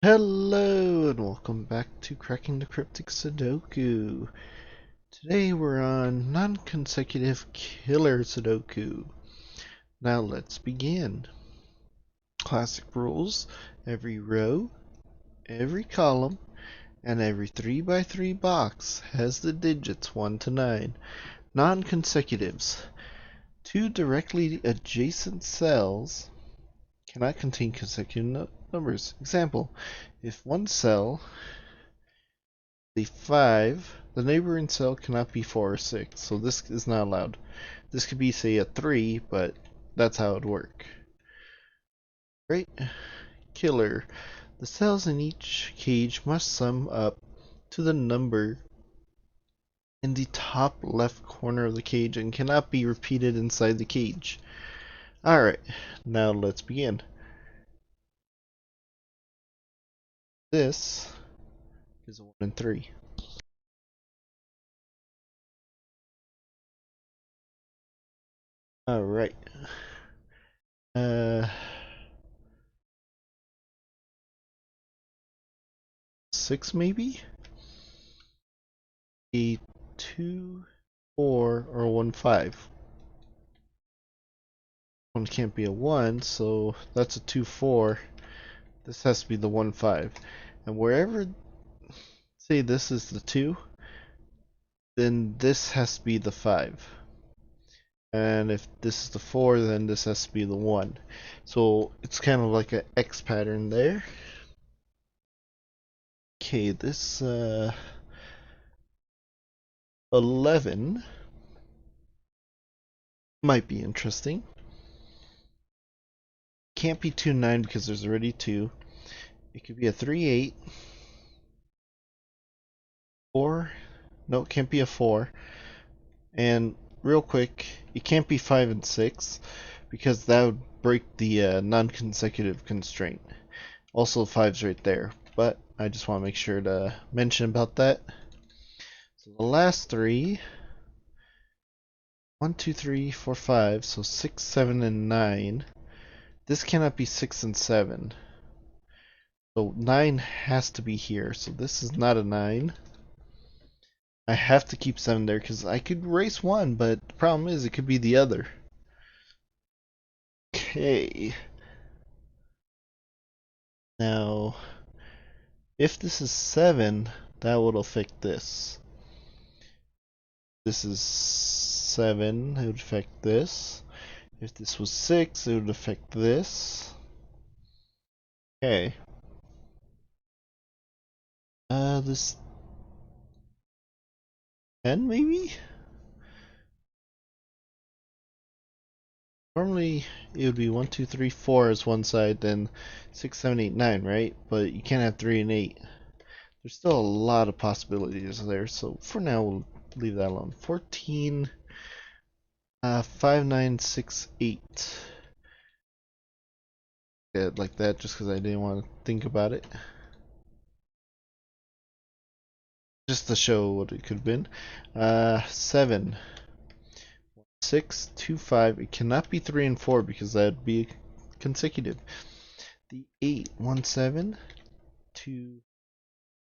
Hello and welcome back to Cracking the Cryptic Sudoku. Today we're on non-consecutive killer Sudoku. Now let's begin. Classic rules: every row, every column, and every 3x3 box has the digits 1 to 9. Non-consecutives: two directly adjacent cells cannot contain consecutive numbers. Example: if one cell the 5, the neighboring cell cannot be 4 or 6, so this is not allowed. This could be, say, a 3, but that's how it would work. Right? Killer. The cells in each cage must sum up to the number in the top left corner of the cage and cannot be repeated inside the cage. Alright, now let's begin. This is a 1 and 3. Alright. 6 maybe? A 2, 4, or 1, 5. One can't be a 1, so that's a 2, 4. This has to be the 1, 5. And wherever, say this is the 2, then this has to be the 5. And if this is the 4, then this has to be the 1. So it's kind of like an X pattern there. Okay, this 11 might be interesting. Can't be 2, 9 because there's already 2. It could be a 3, 8. 4. No, it can't be a 4. And real quick, it can't be 5 and 6 because that would break the non-consecutive constraint. Also, 5's right there, but I just want to make sure to mention about that. So the last 3, 1, 2, 3, 4, 5, so 6, 7, and 9. This cannot be 6 and 7. So 9 has to be here, so this is not a 9. I have to keep 7 there because I could erase 1, but the problem is it could be the other. Okay. Now, if this is 7, that would affect this. This is 7, it would affect this. If this was 6, it would affect this. Okay. This 10 maybe? Normally it would be 1, 2, 3, 4 as one side, then 6, 7, 8, 9, right? But you can't have 3 and 8. There's still a lot of possibilities there, so for now we'll leave that alone. 14, 5, 9, 6, 8. Yeah, like that just because I didn't want to think about it. Just to show what it could have been. 7, 6, 2, 5. It cannot be 3 and 4 because that would be consecutive. The 8, 1, 7, 2,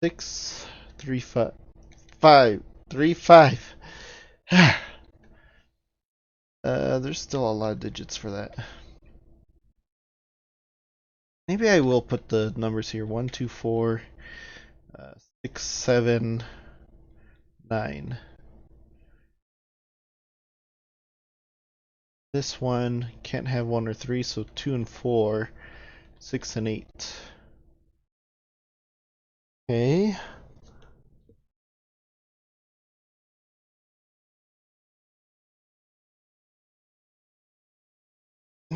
6, 3, 5, 5, 3, 5. There's still a lot of digits for that. Maybe I will put the numbers here: 1, 2, 4, 6, 7, 9. This one can't have 1 or 3, so 2 and 4, 6 and 8. Okay.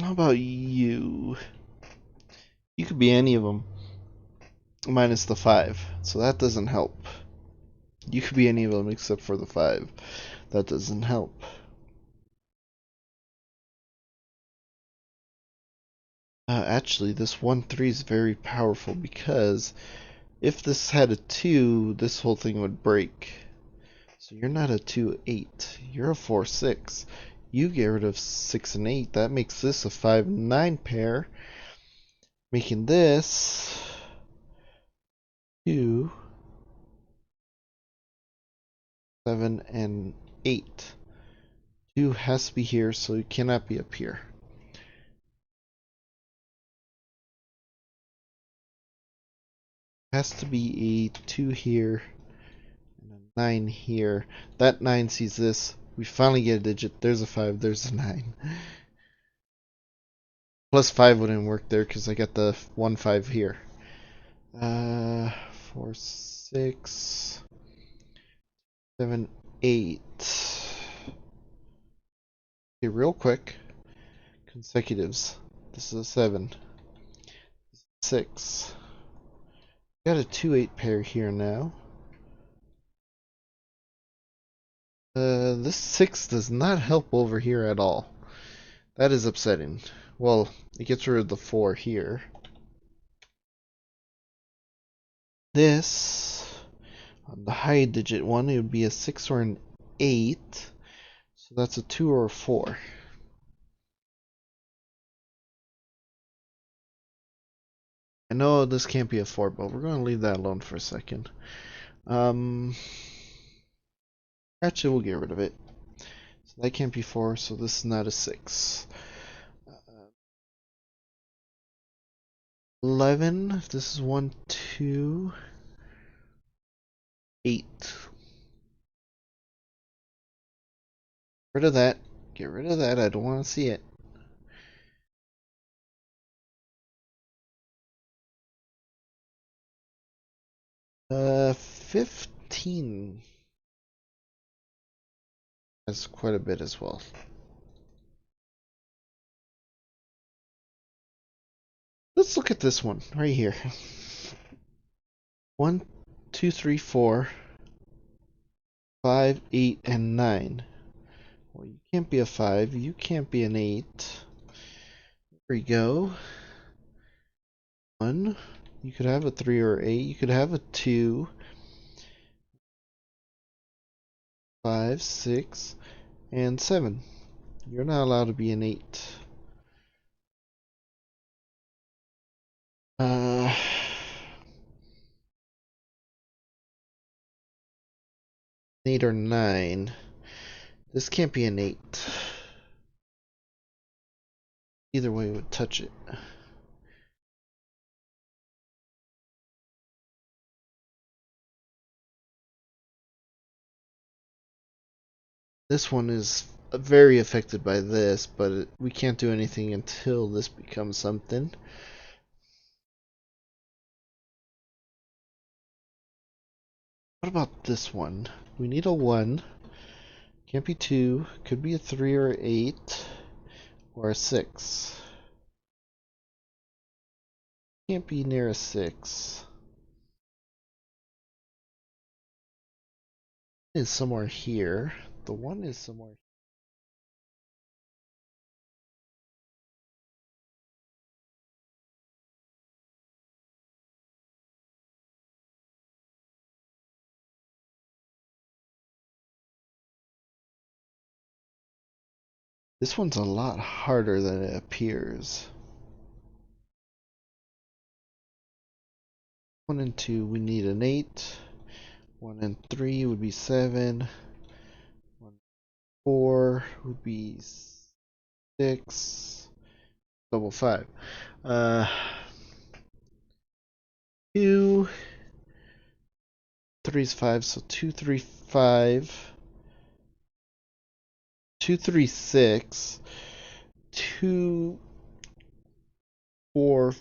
How about you? You could be any of them, minus the 5, so that doesn't help. You could be any of them except for the 5. That doesn't help. Actually, this 1, 3 is very powerful because if this had a 2, this whole thing would break. So you're not a 2, 8. You're a 4, 6. You get rid of 6 and 8. That makes this a 5, 9 pair. Making this 2, 7, and 8. 2 has to be here, so it cannot be up here. Has to be a 2 here and a 9 here. That 9 sees this. We finally get a digit. There's a 5, there's a 9. Plus 5 wouldn't work there because I got the 1 5 here. 4, 6, 7, 8. Okay, real quick. Consecutives. This is a 7. 6. Got a 2-8 pair here now. This 6 does not help over here at all. That is upsetting. Well, it gets rid of the 4 here. This, on the high digit one, it would be a 6 or an 8. So that's a 2 or a 4. I know this can't be a 4, but we're going to leave that alone for a second. Actually, we'll get rid of it. So that can't be 4, so this is not a 6. 11, this is 1, 2, 8. Rid of that. Get rid of that. I don't want to see it. Uh, 15 has quite a bit as well. Let's look at this one right here. 1, 2, 3, 4, 5, 8, and 9. Well, you can't be a 5. You can't be an 8. There we go. 1. You could have a 3 or 8. You could have a 2. 5, 6, and 7. You're not allowed to be an 8. 8 or 9. This can't be an 8. Either way would touch it. This one is very affected by this, but we can't do anything until this becomes something. What about this one? We need a 1. Can't be 2. Could be a 3 or 8. Or a 6. Can't be near a 6. Is somewhere here. The 1 is somewhere. This one's a lot harder than it appears. 1 and 2, we need an 8. 1 and 3 would be 7. 1, 4 would be 6. Double 5. 2. 3 is 5, so 2, 3, 5. 2, 3, 6. 2, 4,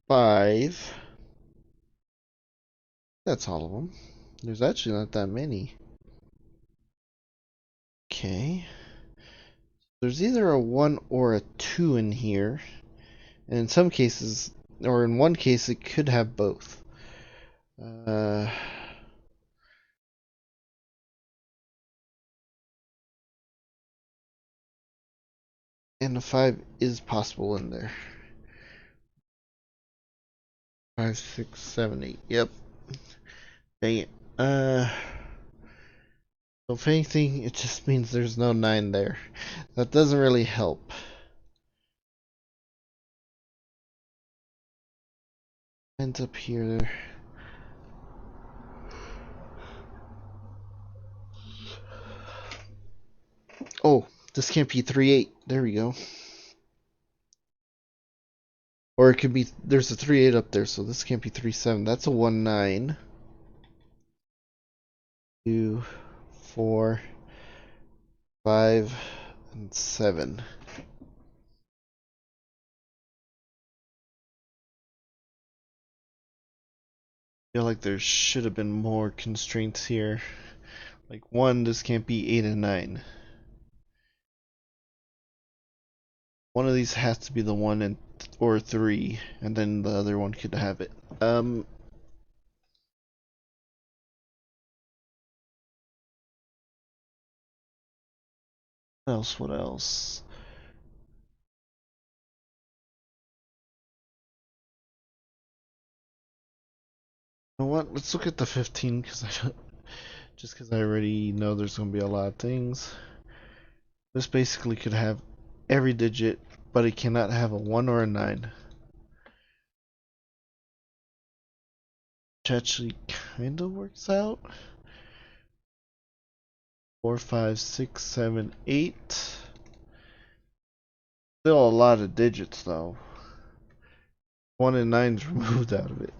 5. That's all of them. There's actually not that many. Okay. There's either a 1 or a 2 in here. And in some cases, or in one case, it could have both. And a 5 is possible in there. 5, 6, 7, 8. Yep. Dang it. So if anything, it just means there's no 9 there. That doesn't really help. Ends up here. Oh, this can't be 3-8. There we go. Or it could be, there's a 3-8 up there, so this can't be 3-7. That's a 1-9. 2, 4, 5, and 7. I feel like there should have been more constraints here. Like 1, this can't be 8 and 9. One of these has to be the 1 and or 3, and then the other one could have it. What else? What else? You know what? Let's look at the 15 because I don't, just because I already know there's going to be a lot of things. This basically could have every digit, but it cannot have a 1 or a 9. Which actually kind of works out. 4, 5, 6, 7, 8. Still a lot of digits though. 1 and 9 is removed out of it.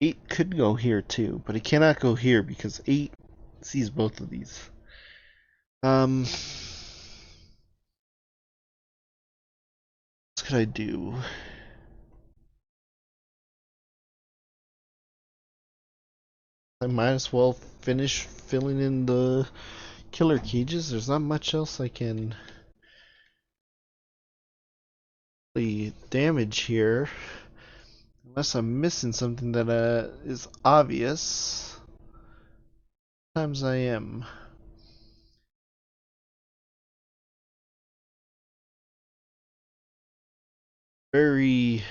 8 could go here too, but it cannot go here because 8 sees both of these. What could I do? I might as well finish filling in the killer cages. There's not much else I can really damage here. Unless I'm missing something that is obvious. Sometimes I am. Very...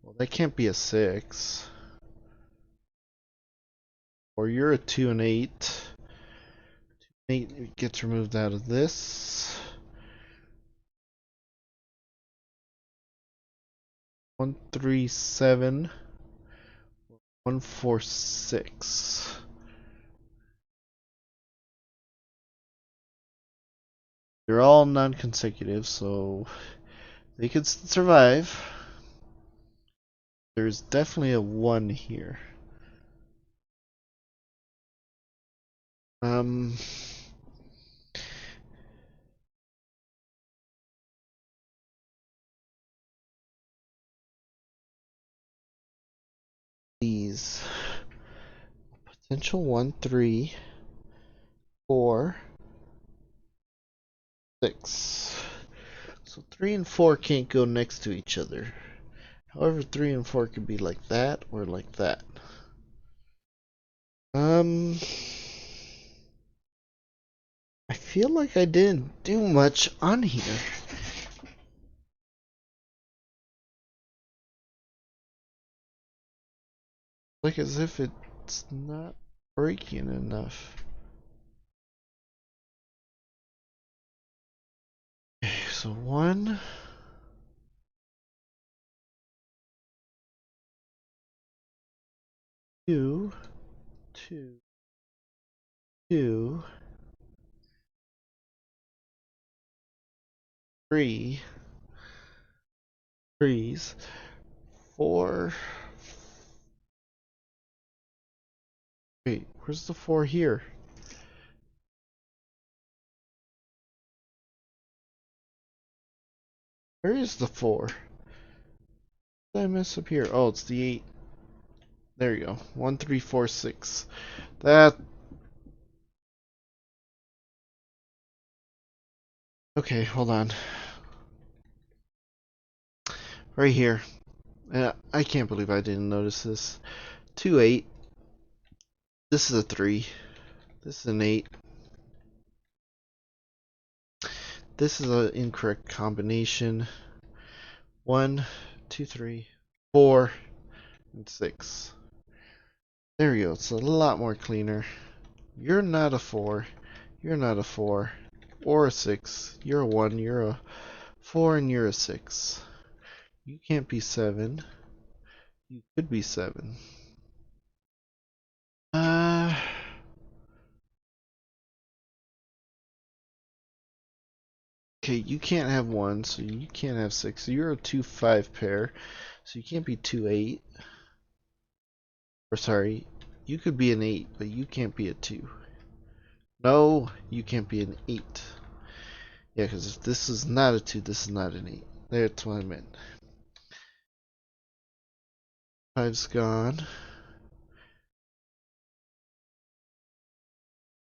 Well, that can't be a 6. Or you're a 2 and 8. 8 gets removed out of this. 1, 3, 7. 1, 4, 6. They're all non-consecutive, so they could survive. There's definitely a 1 here. These potential 1, 3, 4, 6. So 3 and 4 can't go next to each other. However, 3 and 4 could be like that or like that. I feel like I didn't do much on here. Like as if it's not breaking enough. Okay, so 1, 2, 2, 2, 3, 3s, 4. Wait, where's the 4 here? Where is the 4? Did I mess up here? Oh, it's the 8. There you go. 1, 3, 4, 6. That. Okay, hold on. Right here. I can't believe I didn't notice this. 2, 8. This is a 3. This is an 8. This is an incorrect combination. 1, 2, 3, 4, and 6. There we go. It's a lot more cleaner. You're not a 4. You're not a 4. Or a 6. You're a 1. You're a 4 and you're a 6. You can't be 7. You could be 7. Okay, you can't have 1, so you can't have 6. So you're a 2-5 pair, so you can't be 2-8. Or sorry, you could be an 8, but you can't be a 2. No, you can't be an 8. Yeah, because if this is not a 2, this is not an 8. That's what I meant. 5's gone.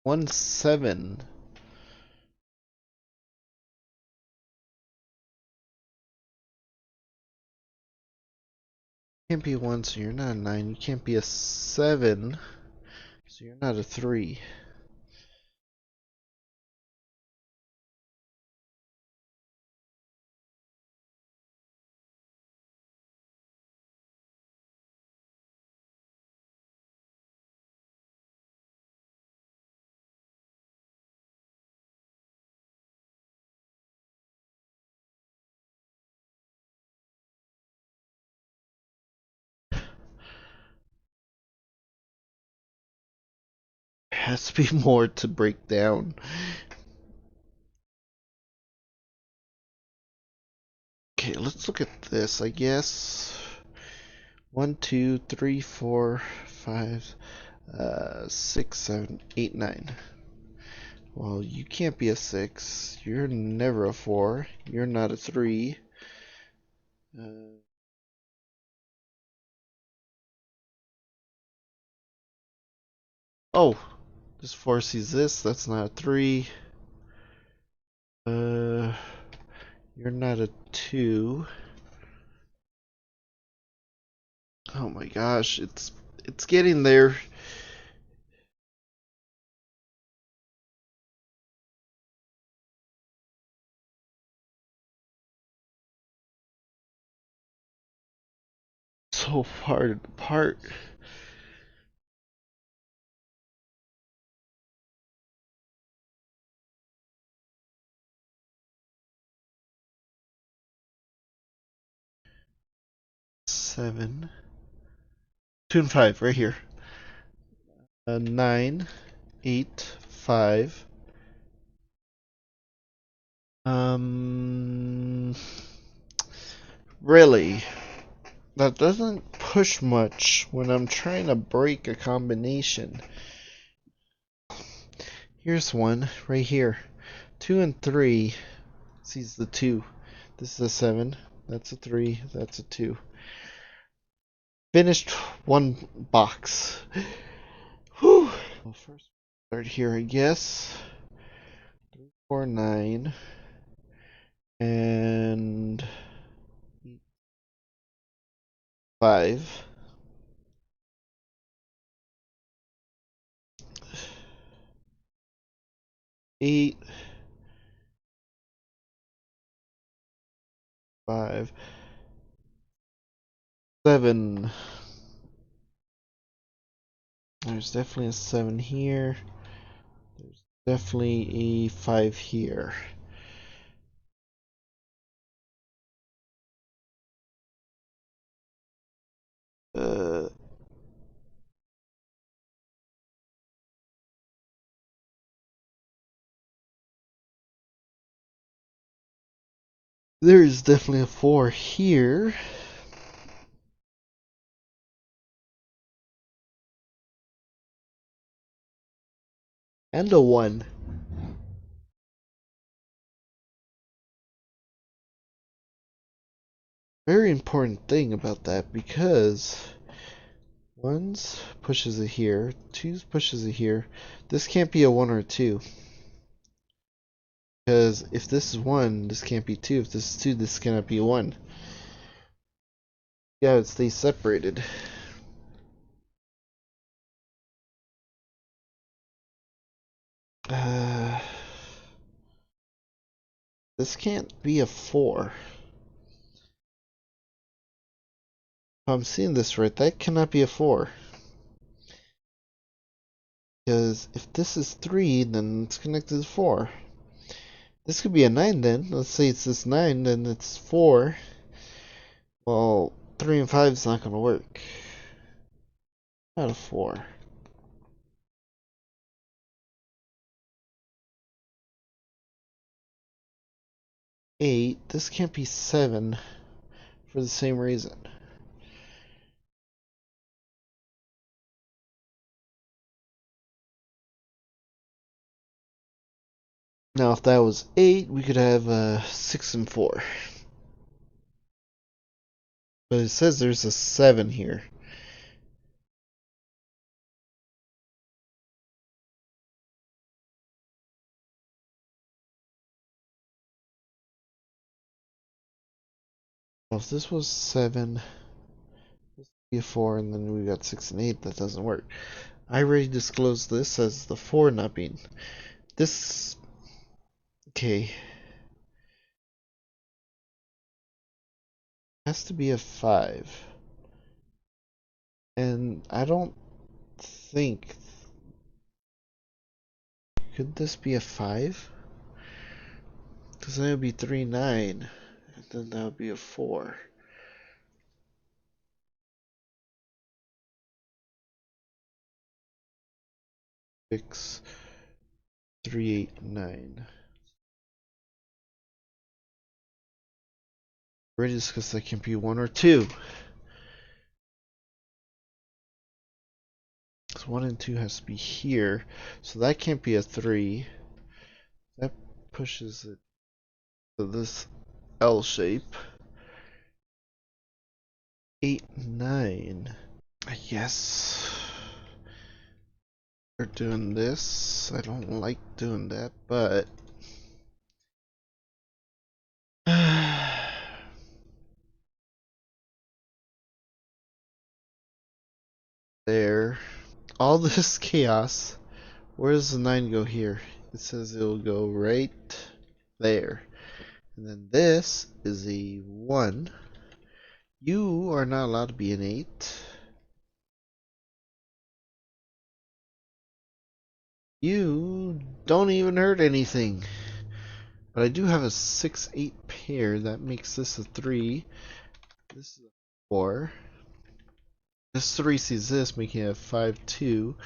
1, 7. Can't be a 1, so you're not a 9. You can't be a 7, so you're not a 3. There has to be more to break down. Okay, let's look at this, I guess. 1, 2, 3, 4, 5, 6, 7, 8, 9. Well, you can't be a 6. You're never a 4. You're not a 3. Oh, this 4 sees this. That's not a 3. Uh, you're not a 2. Oh my gosh, it's getting there. So far apart. Seven. 2 and 5 right here. 9, 8, 5. Um, really, that doesn't push much when I'm trying to break a combination. Here's one right here. 2 and 3 sees the 2. This is a 7. That's a 3. That's a 2. Finished one box. Whew. Well, first, start here, I guess. 3, 4, 9. And 5. 8. 5. 7. There's definitely a 7 here. There's definitely a 5 here. Uh, there's definitely a 4 here. And a 1. Very important thing about that, because 1's pushes it here, 2's pushes it here. This can't be a 1 or a 2. Because if this is 1, this can't be 2. If this is 2, this cannot be 1. Yeah, it stays separated. This can't be a 4. If I'm seeing this right, that cannot be a 4. Because if this is 3, then it's connected to 4. This could be a 9 then. Let's say it's this 9, then it's 4. Well, 3 and 5 is not going to work. Not a 4. 8. This can't be 7 for the same reason. Now, if that was 8, we could have 6 and 4. But it says there's a 7 here. Well, if this was 7, this would be a 4, and then we got 6 and 8, that doesn't work. I already disclosed this as the 4 not being. This. Okay. Has to be a 5. And I don't think. Could this be a 5? Because then it would be 3, 9. And then that would be a 4. 6, 3, 8, 9. Already discussed that can be 1 or 2. So 1 and 2 has to be here. So that can't be a 3. That pushes it to this L shape. 8, 9. I guess we're doing this. I don't like doing that, but there. All this chaos. Where does the 9 go here? It says it'll go right there. And then this is a 1. You are not allowed to be an 8. You don't even hurt anything. But I do have a 6, 8 pair. That makes this a 3. This is a 4. This 3 sees this, making it a 5, 2.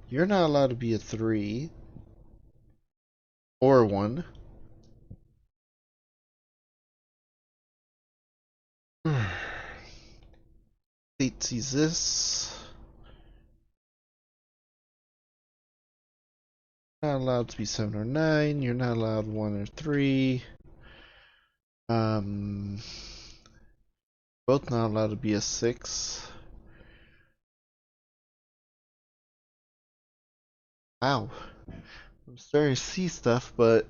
You're not allowed to be a 3. Or 1. 8 sees this. Not allowed to be 7 or 9. You're not allowed 1 or 3. Both not allowed to be a 6. Wow. I'm starting to see stuff, but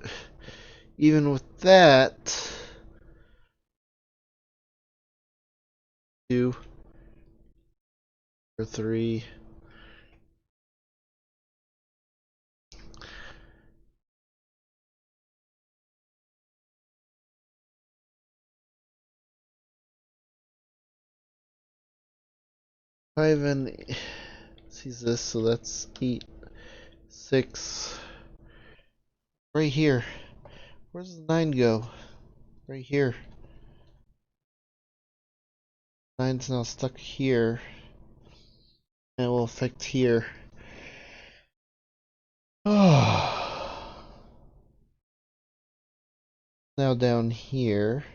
even with that, 2 or 3. Five and sees this, so that's 8, 6. Right here. Where does the 9 go? Right here. 9's now stuck here. And it will affect here. Oh. Now down here.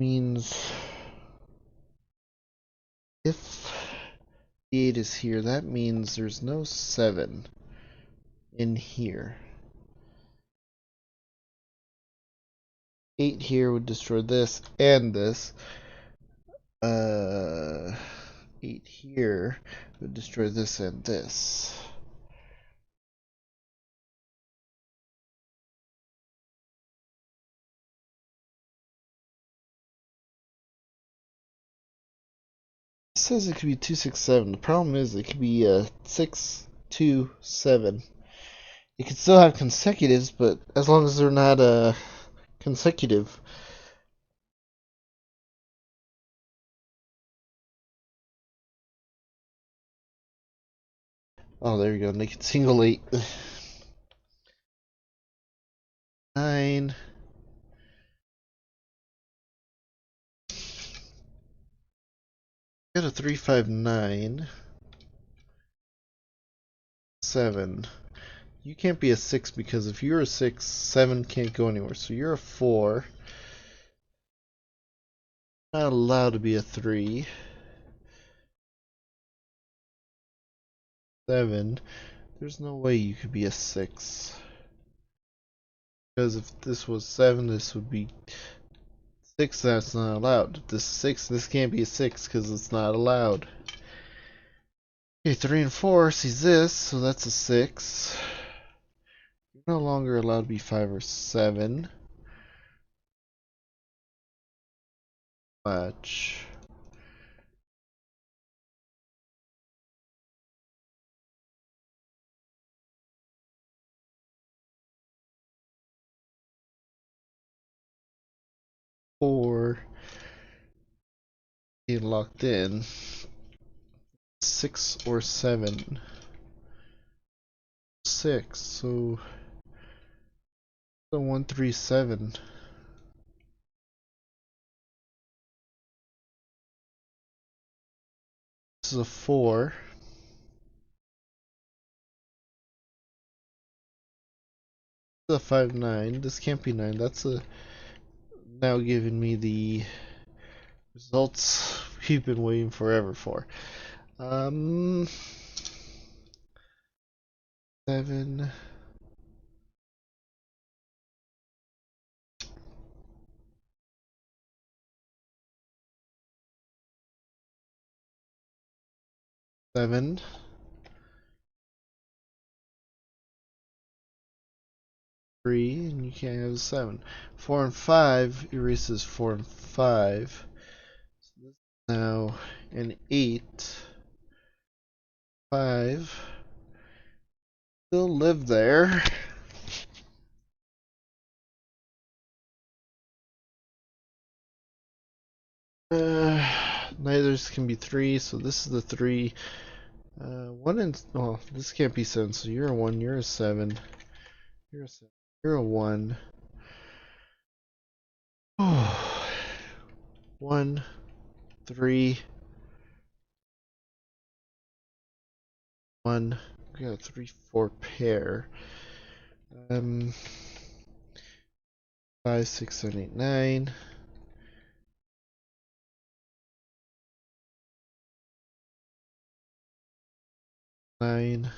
Means if the 8 is here, that means there's no 7 in here. 8 here would destroy this and this. 8 here would destroy this and this. It says it could be 2, 6, 7. The problem is it could be 6, 2, 7. It could still have consecutives, but as long as they're not consecutive. Oh, there you go. Naked single 8. 9. Got a 3, 5, 9. 7. You can't be a 6 because if you're a 6, 7 can't go anywhere. So you're a 4. Not allowed to be a 3. 7. There's no way you could be a 6. Because if this was 7, this would be 6. That's not allowed. If this is 6, this can't be a 6 because it's not allowed. Okay, 3 and 4 sees this, so that's a 6. You're no longer allowed to be 5 or 7. Much. Or being locked in. 6 or 7. 6, so the 137. This is a 4. This is a 5 9. This can't be 9. That's a now giving me the results we've been waiting forever for. 7. 7. 3, and you can't have a 7. 4 and 5 erases 4 and 5. So this is now an 8. 5. Still live there. Neither's can be 3, so this is the 3. 1 and, oh, this can't be 7, so you're a 1, you're a 7. You're a 7. You're a 1. 1, 3, 1. We got a 3, 4 pair. 5, 6, 7, 8, 9. 9.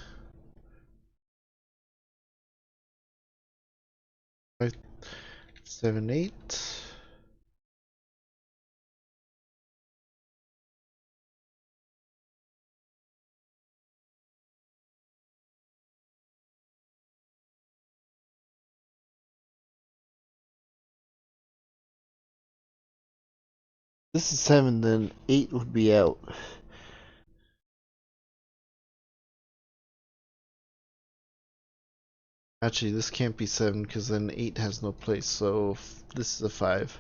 5, 7, 8. This is 7, then 8 would be out. Actually, this can't be 7 because then 8 has no place, so this is a 5.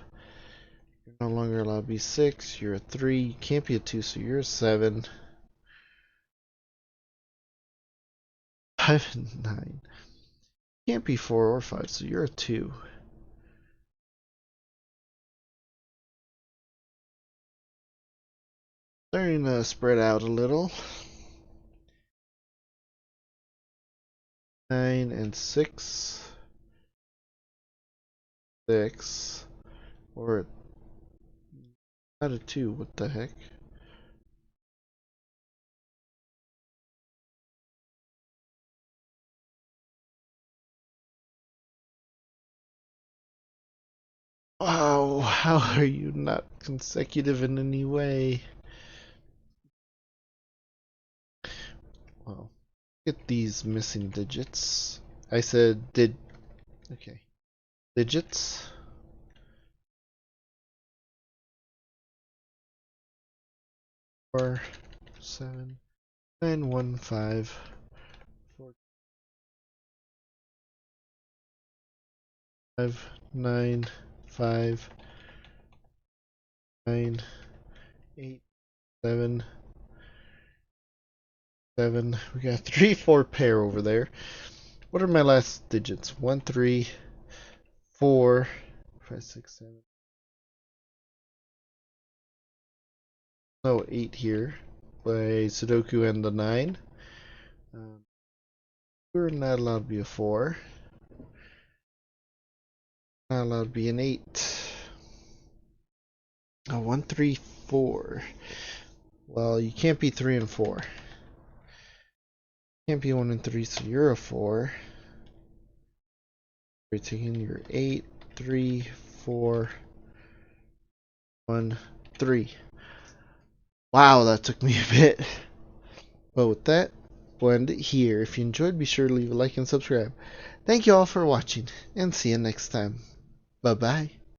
You're no longer allowed to be 6, you're a 3, you can't be a 2, so you're a 7. 5 and 9. You can't be 4 or 5, so you're a 2. Starting to spread out a little. 9 and 6. 6. Or not a 2, what the heck? Wow, how are you not consecutive in any way? Well, get these missing digits. I said okay. Digits. 4, 7, 9, 1, 5, 4, 5, 9, 5, 9, 8, 7, 7. We got 3, 4 pair over there. What are my last digits? 1, 3, 4, 5, 6, 7. No 8 here by Sudoku and the 9. We're not allowed to be a 4. Not allowed to be an 8. A 1, 3, 4. Well, you can't be 3 and 4. Can't be 1 and 3, so you're a 4. You're taking your 8, 3, 4, 1, 3. Wow, that took me a bit. But with that, we'll end it here. If you enjoyed, be sure to leave a like and subscribe. Thank you all for watching, and see you next time. Bye-bye.